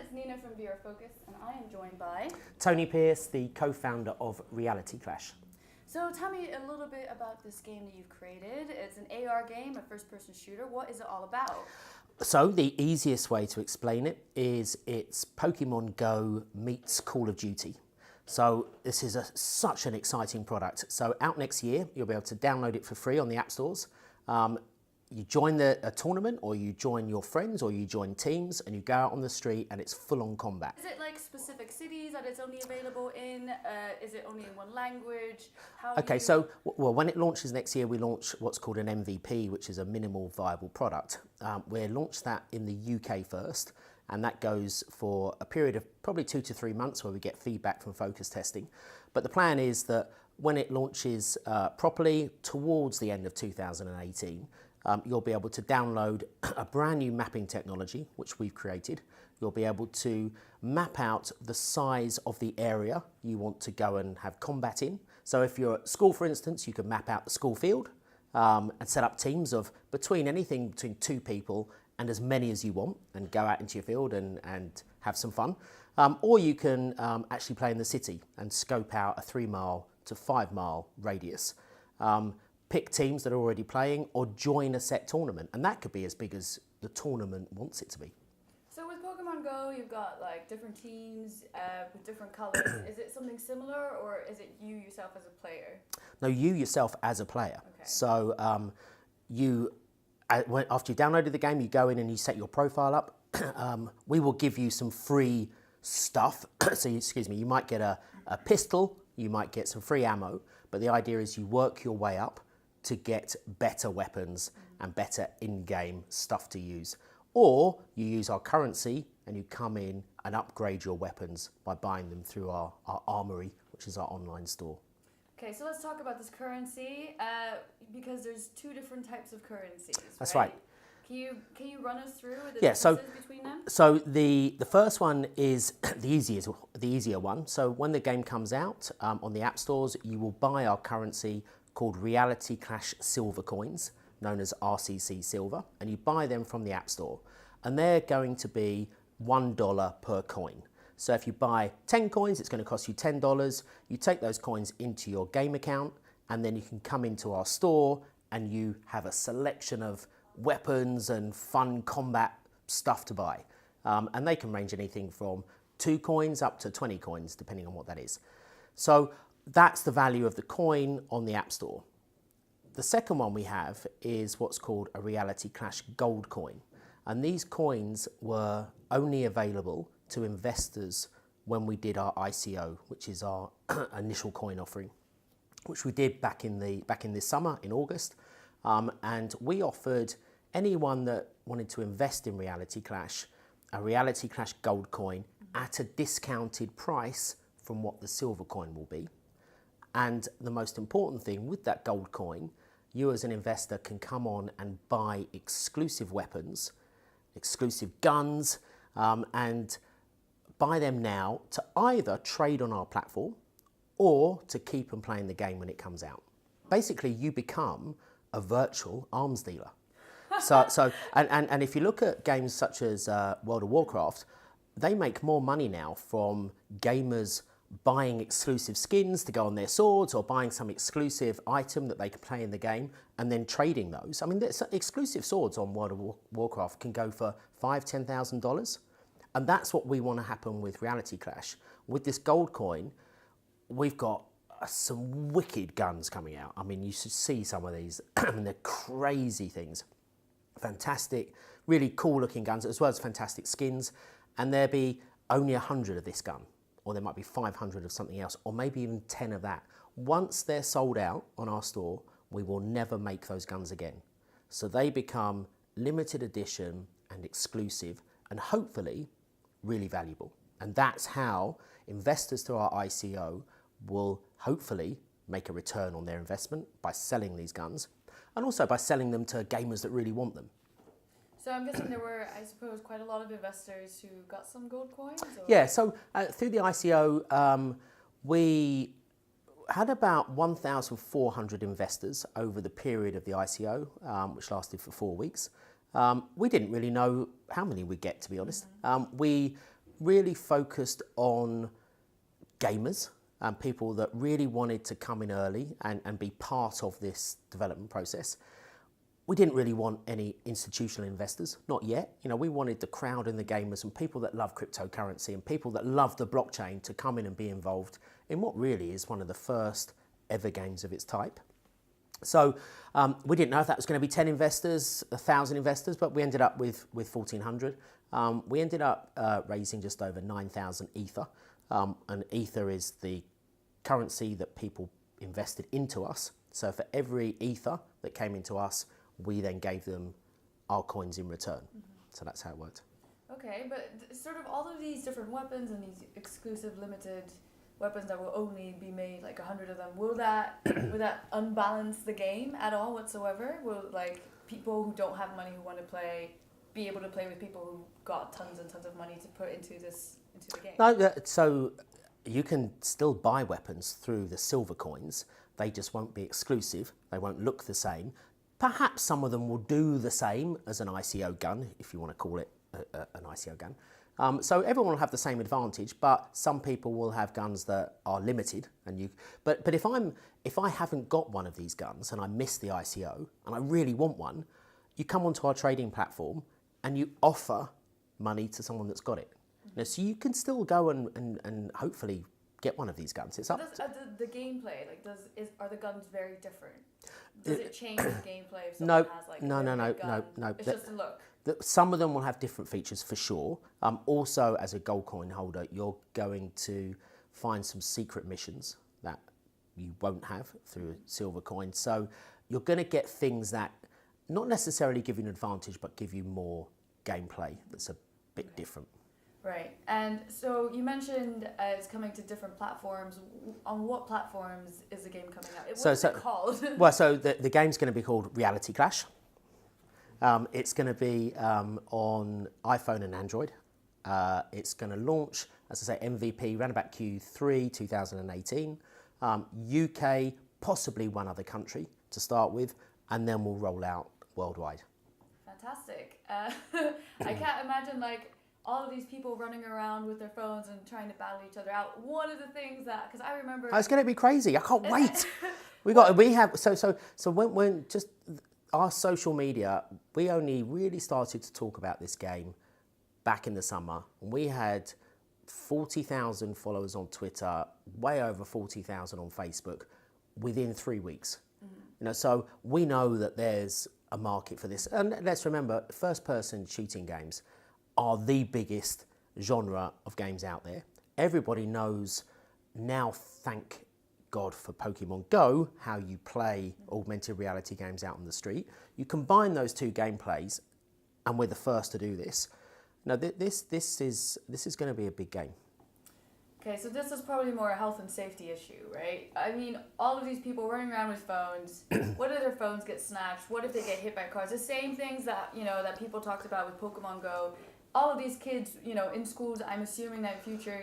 it's Nina from VRFocus, and I am joined by Tony Pearce, the co-founder of Reality Clash. So tell me a little bit about this game that you've created. It's an AR game, a first-person shooter. What is it all about? So the easiest way to explain it is it's Pokemon Go meets Call of Duty. So this is such an exciting product. So out next year, you'll be able to download it for free on the app stores. You join a tournament, or you join your friends, or you join teams, and you go out on the street, and it's full-on combat. Is it like specific cities that it's only available in? Is it only in one language? So when it launches next year, we launch what's called an MVP, which is a minimal viable product. We'll launch that in the UK first, and that goes for a period of probably 2 to 3 months where we get feedback from focus testing. But the plan is that when it launches properly towards the end of 2018, you'll be able to download a brand new mapping technology, which we've created. You'll be able to map out the size of the area you want to go and have combat in. So if you're at school, for instance, you can map out the school field and set up teams of anything between 2 people and as many as you want, and go out into your field and have some fun. Or you can actually play in the city and scope out a 3-mile to 5-mile radius. Pick teams that are already playing, or join a set tournament, and that could be as big as the tournament wants it to be. So with Pokemon Go, you've got like different teams with different colors. Is it something similar, or is it you yourself as a player? No, you yourself as a player. Okay. So after you downloaded the game, you go in and you set your profile up. We will give you some free stuff. So you might get a pistol, you might get some free ammo, but the idea is you work your way up to get better weapons and better in-game stuff to use. Or you use our currency and you come in and upgrade your weapons by buying them through our armory, which is our online store. Okay, so let's talk about this currency, because there's 2 different types of currencies. That's right. Can you run us through the Yeah, differences between them? So the first one is the easier one. So when the game comes out on the app stores, you will buy our currency called Reality Clash Silver Coins, known as RCC Silver, and you buy them from the app store. And they're going to be $1 per coin. So if you buy 10 coins, it's going to cost you $10. You take those coins into your game account, and then you can come into our store and you have a selection of weapons and fun combat stuff to buy. And they can range anything from 2 coins up to 20 coins, depending on what that is. So that's the value of the coin on the App Store. The second one we have is what's called a Reality Clash Gold coin. And these coins were only available to investors when we did our ICO, which is our initial coin offering, which we did back in this summer in August. And we offered anyone that wanted to invest in Reality Clash a Reality Clash Gold coin at a discounted price from what the silver coin will be. And the most important thing with that gold coin, you as an investor can come on and buy exclusive weapons, exclusive guns, and buy them now to either trade on our platform or to keep and play in the game when it comes out. Basically, you become a virtual arms dealer. And if you look at games such as World of Warcraft, they make more money now from gamers buying exclusive skins to go on their swords, or buying some exclusive item that they can play in the game and then trading those. I mean, exclusive swords on World of Warcraft can go for $5,000, $10,000. And that's what we want to happen with Reality Clash. With this gold coin, we've got some wicked guns coming out. I mean, you should see some of these. They're crazy things. Fantastic, really cool looking guns, as well as fantastic skins. And there'll be only 100 of this gun, or there might be 500 of something else, or maybe even 10 of that. Once they're sold out on our store, we will never make those guns again. So they become limited edition and exclusive, and hopefully really valuable. And that's how investors through our ICO will hopefully make a return on their investment by selling these guns, and also by selling them to gamers that really want them. So I'm guessing there were, I suppose, quite a lot of investors who got some gold coins? Or? Yeah, so through the ICO, we had about 1,400 investors over the period of the ICO, which lasted for 4 weeks. We didn't really know how many we'd get, to be honest. We really focused on gamers and people that really wanted to come in early and be part of this development process. We didn't really want any institutional investors, not yet. We wanted the crowd and the gamers and people that love cryptocurrency and people that love the blockchain to come in and be involved in what really is one of the first ever games of its type. So we didn't know if that was going to be 10 investors, 1,000 investors, but we ended up with 1,400. We ended up raising just over 9,000 Ether. And Ether is the currency that people invested into us. So for every Ether that came into us, we then gave them our coins in return. So that's how it worked. Okay, but sort of all of these different weapons and these exclusive limited weapons that will only be made, like 100 of them, will that unbalance the game at all whatsoever? Will like people who don't have money who want to play be able to play with people who got tons and tons of money to put into the game? No, so you can still buy weapons through the silver coins. They just won't be exclusive. They won't look the same. Perhaps some of them will do the same as an ICO gun, if you want to call it an ICO gun. So everyone will have the same advantage, but some people will have guns that are limited. But if I haven't got one of these guns and I miss the ICO and I really want one, you come onto our trading platform and you offer money to someone that's got it. So you can still go and hopefully get one of these guns. It's up. The gameplay, like, are the guns very different? Does it change the gameplay if No, someone has like no. It's just a look. Some of them will have different features for sure. Also, as a gold coin holder, you're going to find some secret missions that you won't have through silver coin. So you're going to get things that not necessarily give you an advantage, but give you more gameplay that's a bit different. Right. And so you mentioned it's coming to different platforms. On what platforms is the game coming out? What is it called? Well, so the game's going to be called Reality Clash. It's going to be on iPhone and Android. It's going to launch, as I say, MVP around about Q3 2018. UK, possibly one other country to start with, and then we'll roll out worldwide. Fantastic. I can't imagine like all of these people running around with their phones and trying to battle each other out. One of the things that, because I remember, it's going to be crazy. I can't wait. When just our social media, we only really started to talk about this game back in the summer. We had 40,000 followers on Twitter, way over 40,000 on Facebook within 3 weeks. So we know that there's a market for this. And let's remember, first-person shooting games are the biggest genre of games out there. Everybody knows now, thank God for Pokemon Go, how you play augmented reality games out on the street. You combine those two gameplays, and we're the first to do this. Now, this is going to be a big game. Okay, so this is probably more a health and safety issue, right? I mean, all of these people running around with phones, what if their phones get snatched? What if they get hit by cars? The same things that, that people talked about with Pokemon Go. All of these kids, in schools, I'm assuming that in future,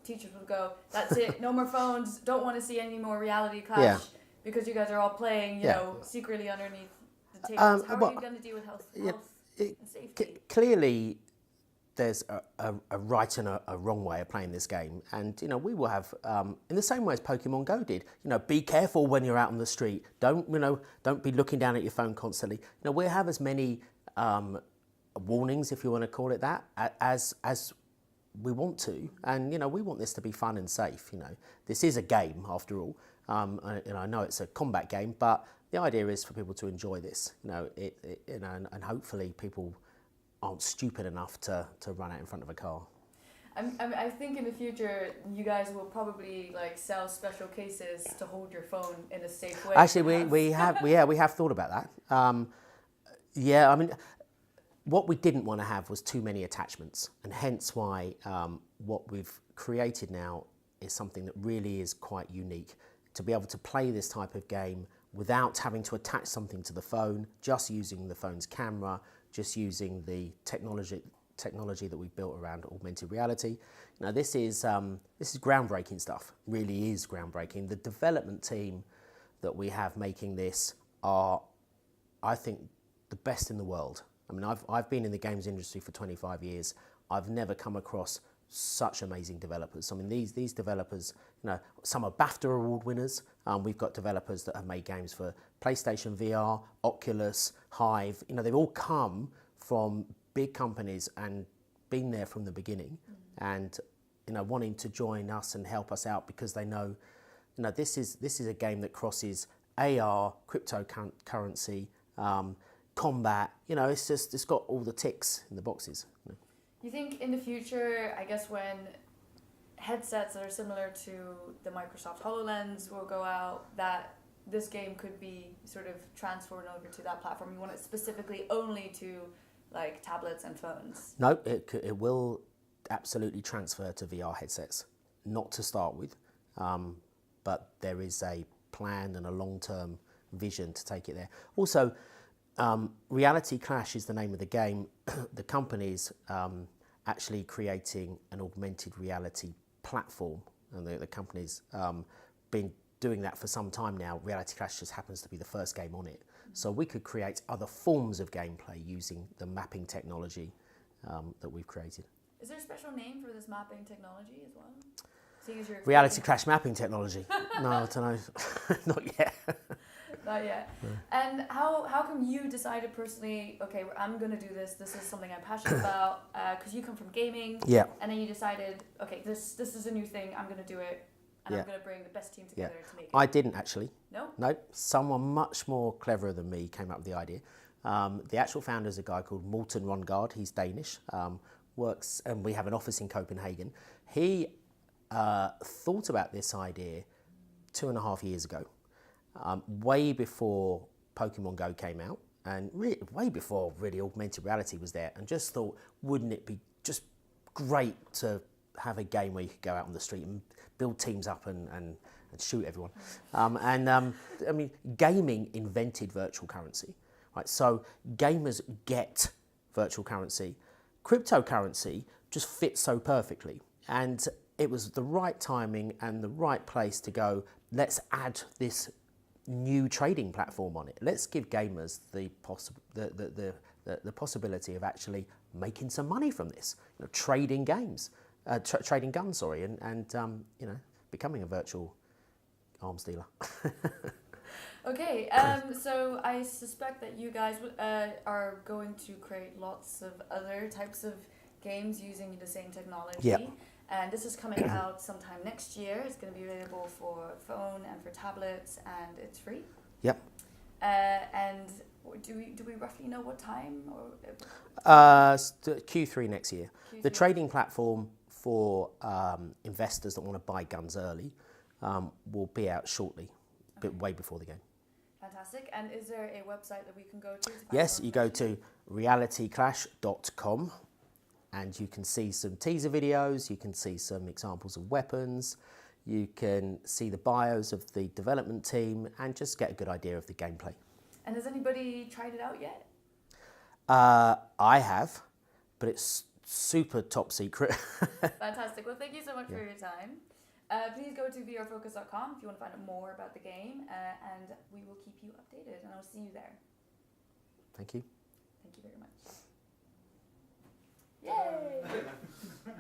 teachers will go, that's it, no more phones, don't want to see any more Reality Clash because you guys are all playing, secretly underneath the tables. How are you going to deal with health and safety? Clearly, there's a right and a wrong way of playing this game. And, we will have, in the same way as Pokemon Go did, be careful when you're out on the street. Don't be looking down at your phone constantly. We'll have as many warnings, if you want to call it that, as we want to. And, we want this to be fun and safe. This is a game, after all. I know it's a combat game, but the idea is for people to enjoy this, and hopefully people aren't stupid enough to run out in front of a car. I think in the future you guys will probably sell special cases to hold your phone in a safe way. Actually, we have thought about that. What we didn't want to have was too many attachments, and hence why what we've created now is something that really is quite unique. To be able to play this type of game without having to attach something to the phone, just using the phone's camera, just using the technology that we've built around augmented reality. This is groundbreaking stuff. Really is groundbreaking. The development team that we have making this are, I think, the best in the world. I mean, I've been in the games industry for 25 years. I've never come across such amazing developers. I mean, these developers, you know, some are BAFTA award winners. We've got developers that have made games for PlayStation VR, Oculus, Hive. You know, they've all come from big companies and been there from the beginning, and you know, wanting to join us and help us out because they know, you know, this is a game that crosses AR, cryptocurrency, combat. You know, it's got all the ticks in the boxes. You know. You think in the future, I guess when headsets that are similar to the Microsoft HoloLens will go out, that this game could be sort of transferred over to that platform? You want it specifically only to like tablets and phones? No, it will absolutely transfer to VR headsets, not to start with, but there is a plan and a long-term vision to take it there. Also, Reality Clash is the name of the game. The company's actually creating an augmented reality platform, and the company's been doing that for some time now. Reality Clash just happens to be the first game on it. So we could create other forms of gameplay using the mapping technology that we've created. Is there a special name for this mapping technology as well? Seeing as you're Reality Clash mapping technology? No, I don't know. Not yet. Not yet. No. And how come you decided personally, okay, I'm going to do this. This is something I'm passionate about. Because you come from gaming. Yeah. And then you decided, okay, this is a new thing. I'm going to do it. And I'm going to bring the best team together to make it. I didn't actually. No? No. Someone much more cleverer than me came up with the idea. The actual founder is a guy called Morten Rongard. He's Danish. Works, and we have an office in Copenhagen. He thought about this idea 2.5 years ago, way before Pokemon Go came out, and way before really augmented reality was there, and just thought, wouldn't it be just great to have a game where you could go out on the street and build teams up and shoot everyone. I mean, gaming invented virtual currency, right? So gamers get virtual currency. Cryptocurrency just fits so perfectly, and it was the right timing and the right place to go, let's add this new trading platform on it. Let's give gamers the possibility of actually making some money from this, you know, trading games. Trading guns, sorry, and you know, becoming a virtual arms dealer. Okay, so I suspect that you guys are going to create lots of other types of games using the same technology. Yep. And this is coming out sometime next year. It's going to be available for phone and for tablets, and it's free. Yep. And do we roughly know what time? Or Q3 next year. Q3. The trading platform for investors that want to buy guns early will be out shortly, but way before the game. Fantastic. And is there a website that we can go to find Yes, you go to realityclash.com and you can see some teaser videos, you can see some examples of weapons, you can see the bios of the development team and just get a good idea of the gameplay. And has anybody tried it out yet? I have, but it's super top secret. Fantastic. Well, thank you so much for your time. Please go to VRFocus.com if you want to find out more about the game, and we will keep you updated, and I'll see you there. Thank you. Thank you very much.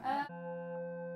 Yay!